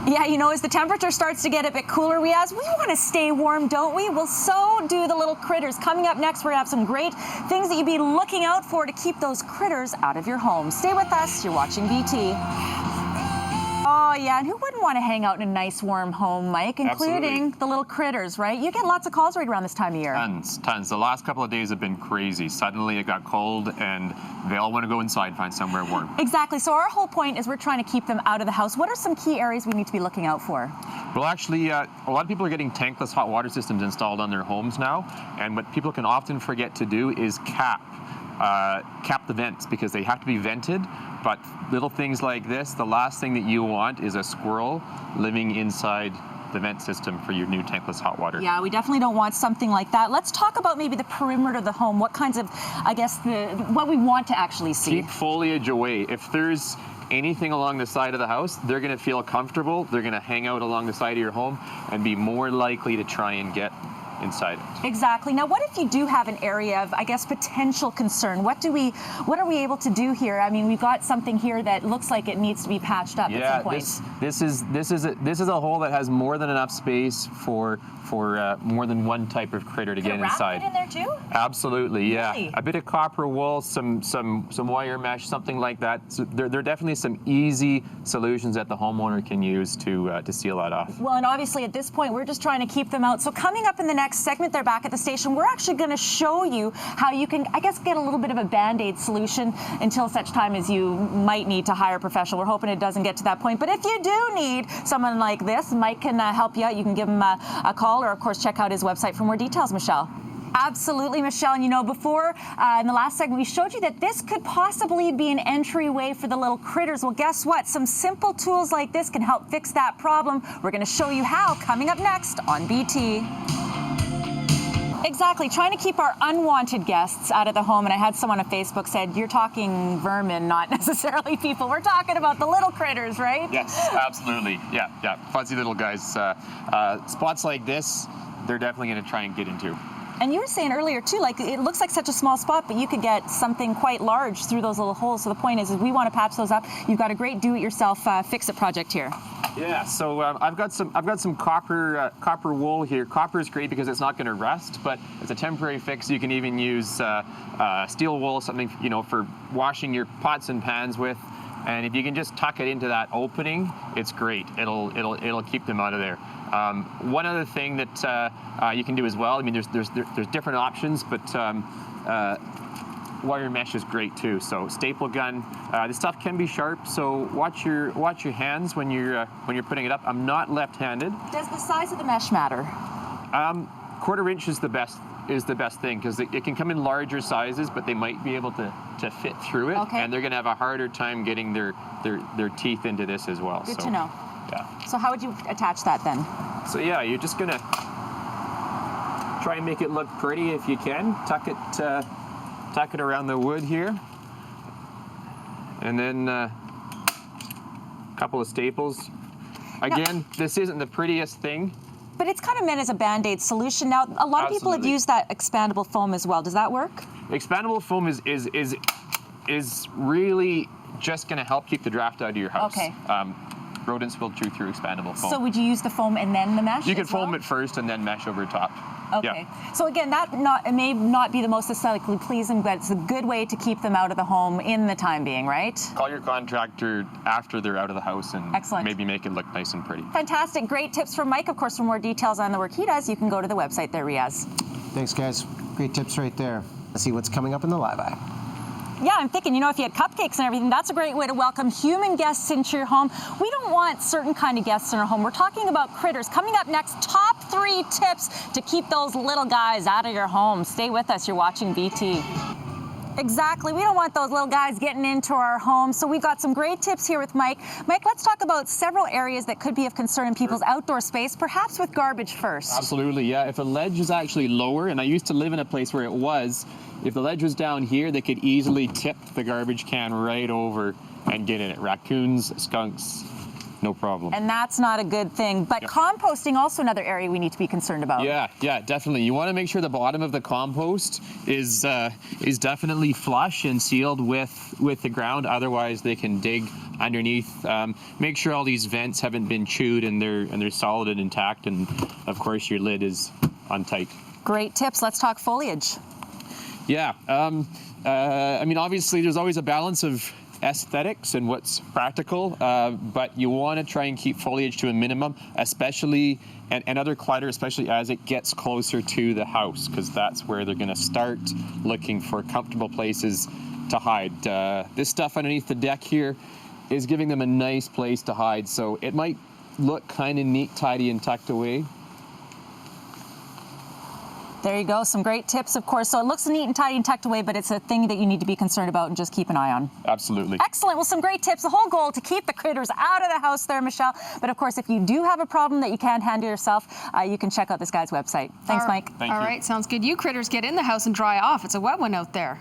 Yeah, you know, as the temperature starts to get a bit cooler, we want to stay warm, don't we? Well, so do the little critters. Coming up next, we're going to have some great things that you'd be looking out for to keep those critters out of your home. Stay with us. You're watching BT. Oh, yeah, and who wouldn't want to hang out in a nice, warm home, Mike, including Absolutely. the little critters, right? You get lots of calls right around this time of year. Tons. The last couple of days have been crazy. Suddenly it got cold, and they all want to go inside, find somewhere warm. Exactly. So our whole point is we're trying to keep them out of the house. What are some key areas we need to be looking out for? Well, actually, a lot of people are getting tankless hot water systems installed on their homes now, and what people can often forget to do is cap the vents, because they have to be vented. But little things like this, the last thing that you want is a squirrel living inside the vent system for your new tankless hot water. Yeah, we definitely don't want something like that. Let's talk about maybe the perimeter of the home. What kinds of, I guess, what we want to actually see. Keep foliage away. If there's anything along the side of the house, they're going to feel comfortable. They're going to hang out along the side of your home and be more likely to try and get inside it. Exactly. Now, what if you do have an area of, I guess, potential concern? What are we able to do here? I mean, we've got something here that looks like it needs to be patched up at some point. This is a hole that has more than enough space for more than one type of critter to get inside. In there too? Absolutely, yeah. Really? A bit of copper wool, some wire mesh, something like that. So there are definitely some easy solutions that the homeowner can use to seal that off. Well, and obviously at this point, we're just trying to keep them out. So coming up in the next segment there back at the station, we're actually going to show you how you can, I guess, get a little bit of a Band-Aid solution until such time as you might need to hire a professional. We're hoping it doesn't get to that point. But if you do need someone like this, Mike can help you out. You can give him a call, or of course check out his website for more details, Michelle. Absolutely, Michelle. And you know, before in the last segment, we showed you that this could possibly be an entryway for the little critters. Well, guess what? Some simple tools like this can help fix that problem. We're going to show you how coming up next on BT. Exactly, trying to keep our unwanted guests out of the home. And I had someone on Facebook said, you're talking vermin, not necessarily people. We're talking about the little critters, right? Yes, absolutely. Yeah. Fuzzy little guys. Spots like this, they're definitely going to try and get into. And you were saying earlier, too, like it looks like such a small spot, but you could get something quite large through those little holes. So the point is we want to patch those up. You've got a great do-it-yourself fix-it project here. Yeah, so I've got some copper wool here. Copper is great because it's not going to rust, but it's a temporary fix. You can even use steel wool, something for washing your pots and pans with. And if you can just tuck it into that opening, it's great. It'll keep them out of there. One other thing that you can do as well. I mean, there's different options, but wire mesh is great too. So staple gun. This stuff can be sharp, so watch your hands when you're putting it up. I'm not left-handed. Does the size of the mesh matter? 1/4 inch is the best thing, because it can come in larger sizes, but they might be able to fit through it, and they're going to have a harder time getting their teeth into this as well. Good to know. Yeah. So how would you attach that then? So yeah, you're just going to try and make it look pretty if you can. Tuck it around the wood here, and then a couple of staples. Again, this isn't the prettiest thing, but it's kind of meant as a Band-Aid solution. Now, a lot of people have used that expandable foam as well. Does that work? Expandable foam is really just going to help keep the draft out of your house. Okay. Rodents will chew through expandable foam. So would you use the foam and then the mesh? You can foam it first and then mesh over top. Okay. Yeah. So again, it may not be the most aesthetically pleasing, but it's a good way to keep them out of the home in the time being, right? Call your contractor after they're out of the house and maybe make it look nice and pretty. Fantastic. Great tips from Mike. Of course, for more details on the work he does, you can go to the website there, Riaz. Thanks, guys. Great tips right there. Let's see what's coming up in the Live Eye. Yeah, I'm thinking, if you had cupcakes and everything, that's a great way to welcome human guests into your home. We don't want certain kind of guests in our home. We're talking about critters. Coming up next, top 3 tips to keep those little guys out of your home. Stay with us. You're watching BT. Exactly. We don't want those little guys getting into our home. So we've got some great tips here with Mike. Mike, let's talk about several areas that could be of concern in people's outdoor space, perhaps with garbage first. Absolutely, yeah. If a ledge is actually lower, and I used to live in a place where it was, if the ledge was down here, they could easily tip the garbage can right over and get in it. Raccoons, skunks, no problem. And that's not a good thing. But composting, also another area we need to be concerned about. Yeah, definitely. You want to make sure the bottom of the compost is definitely flush and sealed with the ground. Otherwise, they can dig underneath. Make sure all these vents haven't been chewed and they're solid and intact, and of course your lid is on tight. Great tips. Let's talk foliage. Yeah, I mean, obviously there's always a balance of aesthetics and what's practical, but you want to try and keep foliage to a minimum, especially, and other clutter, especially as it gets closer to the house, because that's where they're going to start looking for comfortable places to hide. This stuff underneath the deck here is giving them a nice place to hide, so it might look kind of neat, tidy, and tucked away. There you go. Some great tips, of course. So it looks neat and tidy and tucked away, but it's a thing that you need to be concerned about and just keep an eye on. Absolutely. Excellent. Well, some great tips. The whole goal to keep the critters out of the house there, Michelle. But of course, if you do have a problem that you can't handle yourself, you can check out this guy's website. Thanks, Mike. Thank you. All right, sounds good. You critters get in the house and dry off. It's a wet one out there.